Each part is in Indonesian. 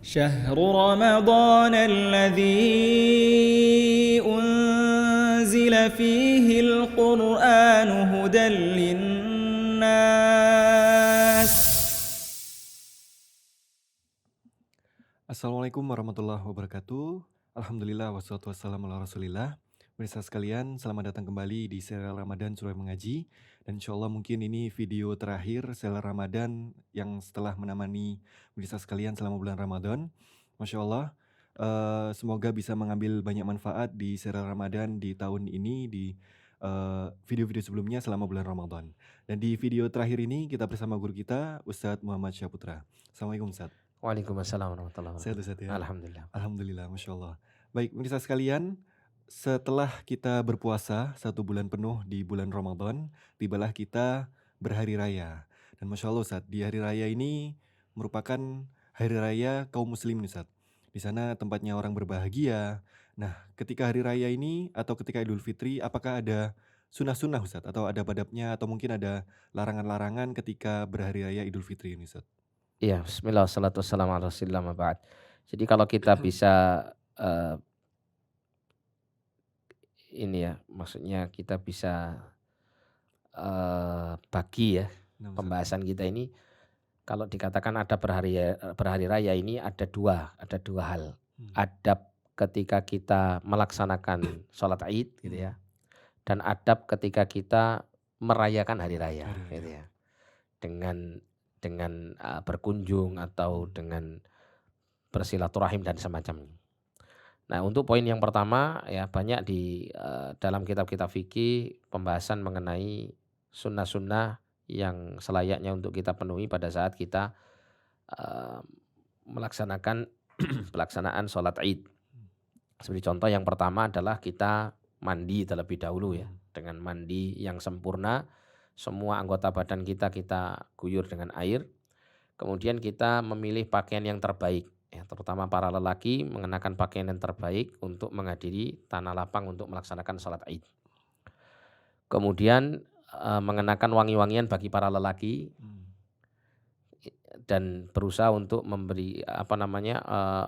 شهر رمضان الذي أنزل فيه القرآن هدى للناس. Assalamualaikum warahmatullahi wabarakatuh. Alhamdulillah wassalatu wassalamu ala rasulillah. Pemirsa sekalian, selamat datang kembali di serial Ramadan Surah Mengaji. Dan insya Allah mungkin ini video terakhir serial Ramadan yang setelah menemani pemirsa sekalian selama bulan Ramadan. Masya Allah, semoga bisa mengambil banyak manfaat di serial Ramadan di tahun ini, di video-video sebelumnya selama bulan Ramadan. Dan di video terakhir ini kita bersama guru kita, Ustadz Muhammad Syaputra. Assalamualaikum Ustadz. Waalaikumsalam warahmatullahi Sehat wabarakatuh. Ustadz ya? Alhamdulillah. Alhamdulillah, Masya Allah. Baik, pemirsa sekalian, setelah kita berpuasa 1 bulan penuh di bulan Ramadan, tibalah kita berhari raya. Dan Masya Allah Ustadz, di hari raya ini merupakan hari raya kaum muslim Ustadz. Di sana tempatnya orang berbahagia. Nah, ketika hari raya ini atau ketika Idul Fitri, apakah ada sunnah-sunnah Ustadz? Atau ada adab-adabnya atau mungkin ada larangan-larangan ketika berhari raya Idul Fitri ini Ustadz? Iya, bismillah wassalatu wassalamu ala rasulillah ma ba'd. Jadi kalau kita bisa ini ya, maksudnya kita bisa bagi ya Nah, Ustadz. pembahasan kita ini, kalau dikatakan ada berhari raya ini ada dua hal. Adab ketika kita melaksanakan sholat Id gitu ya, dan adab ketika kita merayakan hari raya Hari raya. gitu ya. Dengan berkunjung atau dengan bersilaturahim dan semacamnya. Nah, untuk poin yang pertama ya, banyak di dalam kitab-kitab fikih pembahasan mengenai sunnah-sunnah yang selayaknya untuk kita penuhi pada saat kita melaksanakan pelaksanaan sholat Id. Seperti contoh yang pertama adalah kita mandi terlebih dahulu ya, dengan mandi yang sempurna. Semua anggota badan kita guyur dengan air. Kemudian kita memilih pakaian yang terbaik. Ya, terutama para lelaki mengenakan pakaian yang terbaik untuk menghadiri tanah lapang untuk melaksanakan sholat Id. Kemudian mengenakan wangi-wangian bagi para lelaki dan berusaha untuk memberi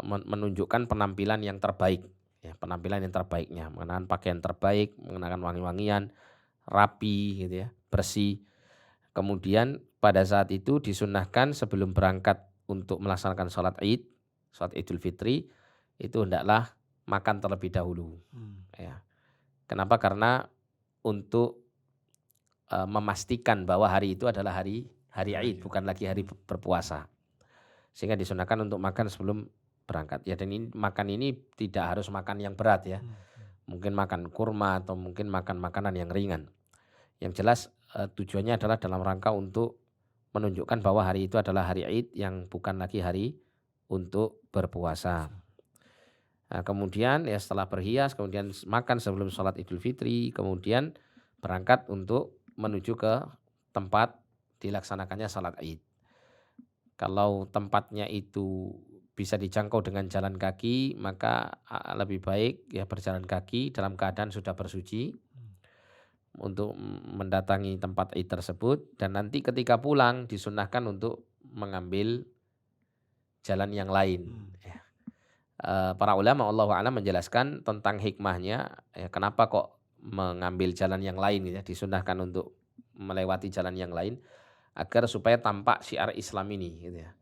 menunjukkan penampilan yang terbaik. Ya, penampilan yang terbaiknya, mengenakan pakaian terbaik, mengenakan wangi-wangian, rapi gitu ya, bersih. Kemudian pada saat itu disunnahkan sebelum berangkat untuk melaksanakan sholat Id, sholat Idul Fitri, itu hendaklah makan terlebih dahulu. Ya. Kenapa? Karena untuk memastikan bahwa hari itu adalah hari Id, bukan lagi hari berpuasa. Sehingga disunnahkan untuk makan sebelum berangkat. Ya, dan makan ini tidak harus makan yang berat ya. Mungkin makan kurma atau mungkin makan makanan yang ringan. Yang jelas tujuannya adalah dalam rangka untuk menunjukkan bahwa hari itu adalah hari Id yang bukan lagi hari untuk berpuasa. Nah, kemudian ya setelah berhias, kemudian makan sebelum sholat Idul Fitri, kemudian berangkat untuk menuju ke tempat dilaksanakannya sholat Id. Kalau tempatnya itu bisa dijangkau dengan jalan kaki, maka lebih baik ya berjalan kaki dalam keadaan sudah bersuci untuk mendatangi tempat Id tersebut. Dan nanti ketika pulang disunnahkan untuk mengambil jalan yang lain. Ya. Para ulama Allahu a'lam menjelaskan tentang hikmahnya, ya, kenapa kok mengambil jalan yang lain ya, disunnahkan untuk melewati jalan yang lain agar supaya tampak syiar Islam ini gitu ya.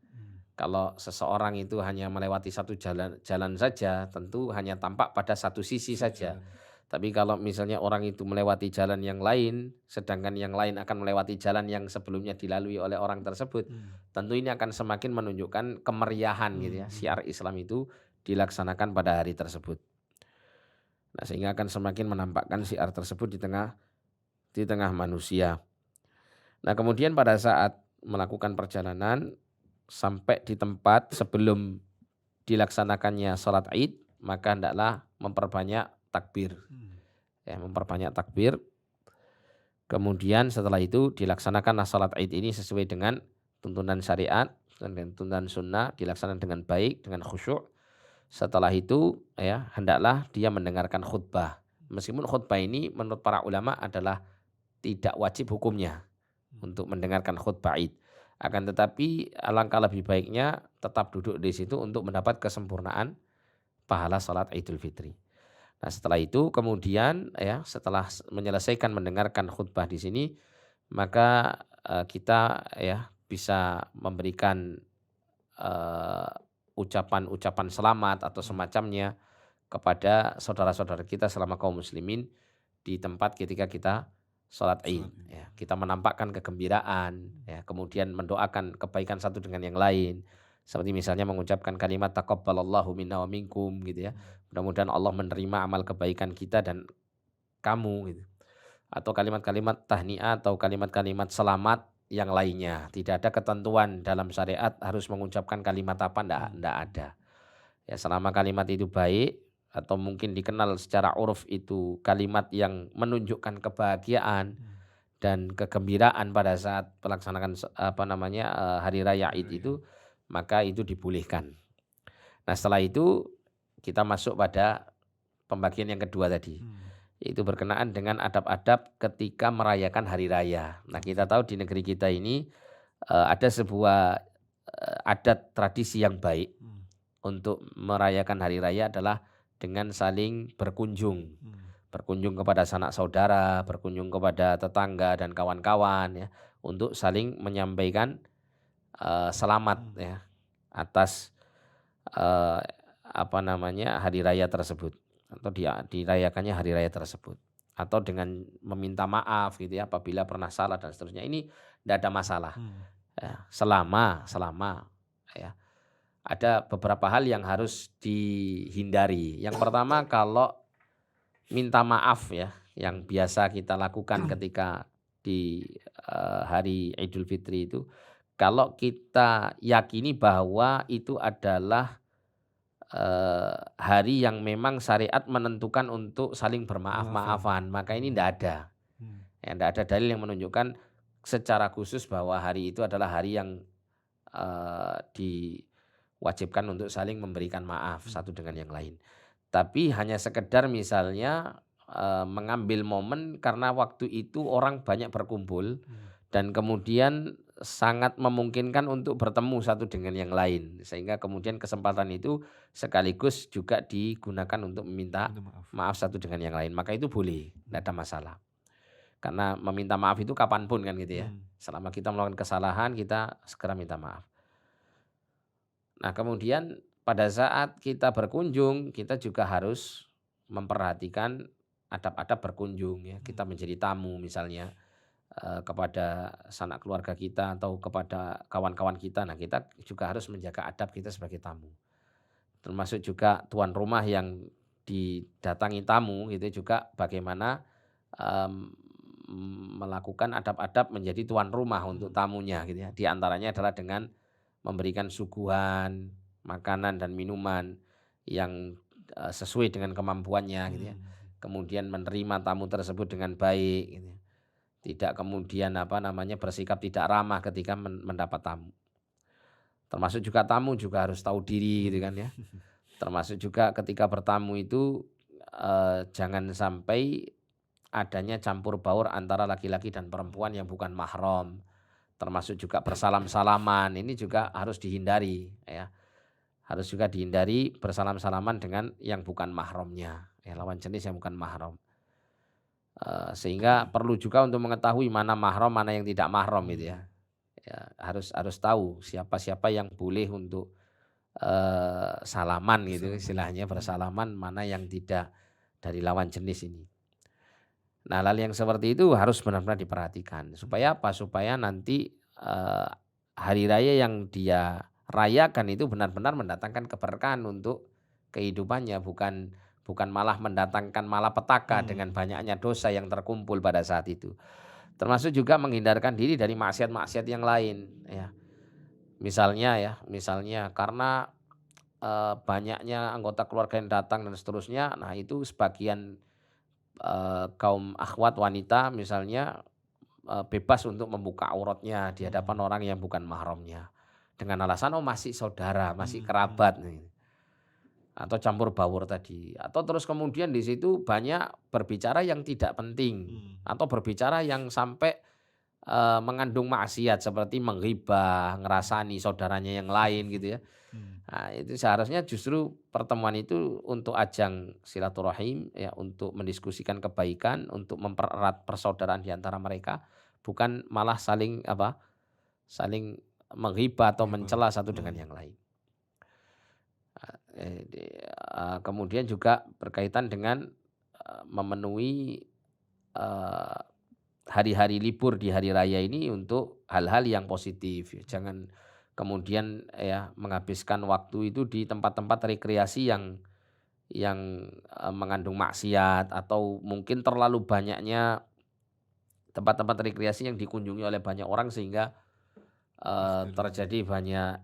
Kalau seseorang itu hanya melewati satu jalan saja, tentu hanya tampak pada satu sisi saja. Tapi kalau misalnya orang itu melewati jalan yang lain, sedangkan yang lain akan melewati jalan yang sebelumnya dilalui oleh orang tersebut, tentu ini akan semakin menunjukkan kemeriahan gitu ya. Syiar Islam itu dilaksanakan pada hari tersebut. Nah, sehingga akan semakin menampakkan syiar tersebut di tengah manusia. Nah, kemudian pada saat melakukan perjalanan sampai di tempat sebelum dilaksanakannya sholat Id, maka hendaklah memperbanyak takbir. Ya, memperbanyak takbir. Kemudian setelah itu dilaksanakanlah sholat Id ini sesuai dengan tuntunan syariat dan tuntunan sunnah, dilaksanakan dengan baik, dengan khusyuk. Setelah itu ya hendaklah dia mendengarkan khutbah. Meskipun khutbah ini menurut para ulama adalah tidak wajib hukumnya untuk mendengarkan khutbah Id. Akan tetapi alangkah lebih baiknya tetap duduk di situ untuk mendapat kesempurnaan pahala salat Idul Fitri. Nah, setelah itu kemudian ya setelah menyelesaikan mendengarkan khutbah di sini, maka kita ya bisa memberikan eh, ucapan-ucapan selamat atau semacamnya kepada saudara-saudara kita selama kaum muslimin di tempat ketika kita sholat Id. Sholat Id. Ya, kita menampakkan kegembiraan, ya, kemudian mendoakan kebaikan satu dengan yang lain. Seperti misalnya mengucapkan kalimat taqabbalallahu minna wa minkum gitu ya. Mudah-mudahan Allah menerima amal kebaikan kita dan kamu gitu. Atau kalimat-kalimat tahniah atau kalimat-kalimat selamat yang lainnya. Tidak ada ketentuan dalam syariat harus mengucapkan kalimat apa, enggak ada. Ya, selama kalimat itu baik atau mungkin dikenal secara uruf itu kalimat yang menunjukkan kebahagiaan dan kegembiraan pada saat pelaksanaan hari raya Id itu, maka itu dibolehkan. Nah, setelah itu kita masuk pada pembagian yang kedua tadi. Yaitu berkenaan dengan adab-adab ketika merayakan hari raya. Nah, kita tahu di negeri kita ini ada sebuah adat tradisi yang baik untuk merayakan hari raya adalah dengan saling berkunjung. Berkunjung kepada sanak saudara, berkunjung kepada tetangga dan kawan-kawan ya, untuk saling menyampaikan selamat ya atas hari raya tersebut atau dirayakannya hari raya tersebut, atau dengan meminta maaf gitu ya apabila pernah salah dan seterusnya. Ini tidak ada masalah ya, selama ya ada beberapa hal yang harus dihindari. Yang pertama, kalau minta maaf ya yang biasa kita lakukan ketika di hari Idul Fitri itu, kalau kita yakini bahwa itu adalah hari yang memang syariat menentukan untuk saling bermaaf-maafan, maka ini tidak ada. Ya, tidak ada dalil yang menunjukkan secara khusus bahwa hari itu adalah hari yang diwajibkan untuk saling memberikan maaf satu dengan yang lain. Tapi hanya sekedar misalnya mengambil momen karena waktu itu orang banyak berkumpul dan kemudian sangat memungkinkan untuk bertemu satu dengan yang lain, sehingga kemudian kesempatan itu sekaligus juga digunakan untuk meminta maaf satu dengan yang lain, maka itu boleh, tidak ada masalah. Karena meminta maaf itu kapanpun kan gitu ya. Selama kita melakukan kesalahan kita segera minta maaf. Nah, kemudian pada saat kita berkunjung kita juga harus memperhatikan adab-adab berkunjung ya. Kita menjadi tamu misalnya kepada sanak keluarga kita atau kepada kawan-kawan kita. Nah, kita juga harus menjaga adab kita sebagai tamu. Termasuk juga tuan rumah yang didatangi tamu itu juga bagaimana melakukan adab-adab menjadi tuan rumah untuk tamunya gitu ya. Di antaranya adalah dengan memberikan suguhan, makanan dan minuman yang sesuai dengan kemampuannya gitu ya. Kemudian menerima tamu tersebut dengan baik gitu ya. Tidak kemudian bersikap tidak ramah ketika mendapat tamu. Termasuk juga tamu juga harus tahu diri gitu kan ya. Termasuk juga ketika bertamu itu jangan sampai adanya campur baur antara laki-laki dan perempuan yang bukan mahram. Termasuk juga bersalam-salaman, ini juga harus dihindari ya. Harus juga dihindari bersalam-salaman dengan yang bukan mahramnya, ya, lawan jenis yang bukan mahram. Sehingga perlu juga untuk mengetahui mana mahram, mana yang tidak mahram gitu ya. Ya, harus tahu siapa-siapa yang boleh untuk salaman gitu istilahnya, bersalaman, mana yang tidak dari lawan jenis ini. Nah, hal yang seperti itu harus benar-benar diperhatikan. Supaya apa? Supaya nanti hari raya yang dia rayakan itu benar-benar mendatangkan keberkahan untuk kehidupannya, bukan malah mendatangkan malapetaka dengan banyaknya dosa yang terkumpul pada saat itu. Termasuk juga menghindarkan diri dari maksiat-maksiat yang lain ya. Misalnya karena banyaknya anggota keluarga yang datang dan seterusnya, nah itu sebagian kaum akhwat wanita misalnya bebas untuk membuka auratnya di hadapan orang yang bukan mahramnya dengan alasan masih saudara, masih kerabat nih. Atau campur baur tadi, atau terus kemudian di situ banyak berbicara yang tidak penting atau berbicara yang sampai mengandung maksiat seperti menghibah, ngerasani saudaranya yang lain gitu ya. Nah, itu seharusnya justru pertemuan itu untuk ajang silaturahim ya, untuk mendiskusikan kebaikan, untuk mempererat persaudaraan di antara mereka, bukan malah saling menghibah atau mencela satu dengan yang lain. Kemudian juga berkaitan dengan memenuhi hari-hari libur di hari raya ini untuk hal-hal yang positif. Jangan kemudian ya menghabiskan waktu itu di tempat-tempat rekreasi yang mengandung maksiat, atau mungkin terlalu banyaknya tempat-tempat rekreasi yang dikunjungi oleh banyak orang sehingga terjadi banyak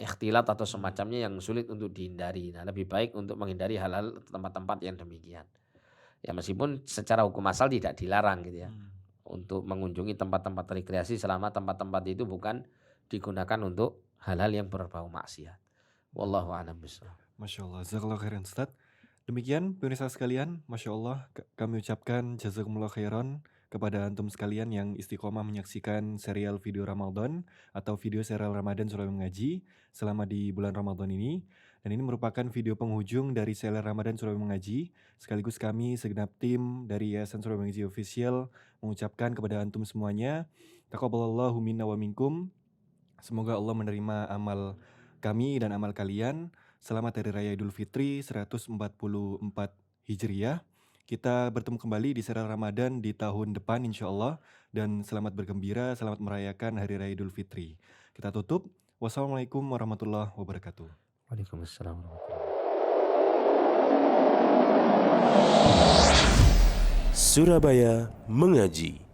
ikhtilat atau semacamnya yang sulit untuk dihindari. Nah, lebih baik untuk menghindari hal-hal tempat-tempat yang demikian. Ya meskipun secara hukum asal tidak dilarang gitu ya, untuk mengunjungi tempat-tempat rekreasi selama tempat-tempat itu bukan digunakan untuk hal-hal yang berbau maksiat. Wallahu a'lam bishawab. Masya Allah, jazakallah khairan Ustaz. Demikian pemirsa sekalian, Masya Allah kami ucapkan jazakumullah khairan kepada antum sekalian yang istiqomah menyaksikan serial video Ramadan atau video serial Ramadan Surabaya Mengaji selama di bulan Ramadan ini. Dan ini merupakan video penghujung dari serial Ramadan Surabaya Mengaji. Sekaligus kami segenap tim dari Yayasan Surabaya Mengaji Official mengucapkan kepada antum semuanya, taqabbalallahu minna wa minkum. Semoga Allah menerima amal kami dan amal kalian. Selamat Hari Raya Idul Fitri 1444 Hijriah. Kita bertemu kembali di serial Ramadan di tahun depan insya Allah. Dan selamat bergembira, selamat merayakan Hari Raya Idul Fitri. Kita tutup. Wassalamualaikum warahmatullahi wabarakatuh. Waalaikumsalam warahmatullahi Surabaya Mengaji.